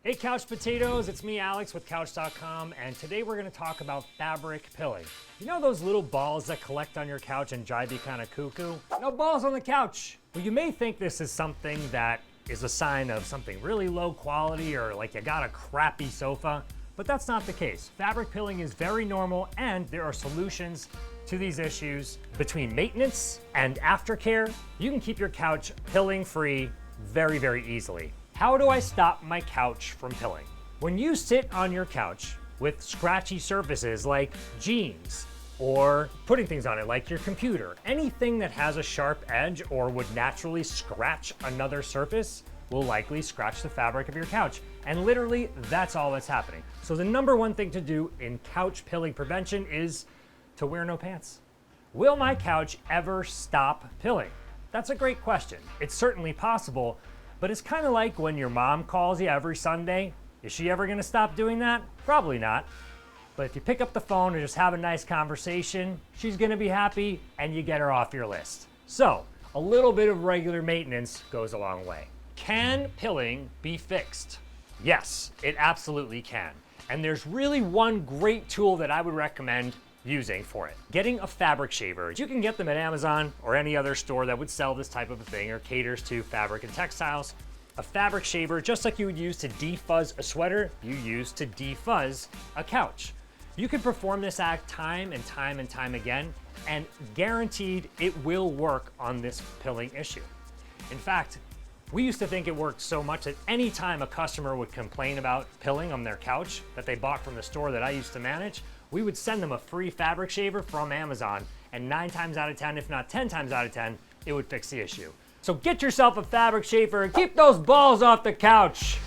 Hey Couch Potatoes, it's me Alex with Couch.com, and today we're going to talk about fabric pilling. You know those little balls that collect on your couch and drive you kind of cuckoo? No balls on the couch! Well, you may think this is something that is a sign of something really low quality or like you got a crappy sofa, but that's not the case. Fabric pilling is very normal and there are solutions to these issues. Between maintenance and aftercare, you can keep your couch pilling free very, very easily. How do I stop my couch from pilling? When you sit on your couch with scratchy surfaces like jeans or putting things on it like your computer, anything that has a sharp edge or would naturally scratch another surface will likely scratch the fabric of your couch. And literally, that's all that's happening. So the number one thing to do in couch pilling prevention is to wear no pants. Will my couch ever stop pilling? That's a great question. It's certainly possible, but it's kind of like when your mom calls you every Sunday. Is she ever gonna stop doing that? Probably not. But if you pick up the phone and just have a nice conversation, she's gonna be happy and you get her off your list. So, a little bit of regular maintenance goes a long way. Can pilling be fixed? Yes, it absolutely can. And there's really one great tool that I would recommend using for it. Getting a fabric shaver. You can get them at Amazon or any other store that would sell this type of a thing or caters to fabric and textiles. A fabric shaver, just like you would use to defuzz a sweater, you use to defuzz a couch. You can perform this act time and time and time again, and guaranteed it will work on this pilling issue. In fact, we used to think it worked so much that any time a customer would complain about pilling on their couch that they bought from the store that I used to manage, we would send them a free fabric shaver from Amazon, and 9 times out of 10, if not 10 times out of 10, it would fix the issue. So get yourself a fabric shaver and keep those balls off the couch.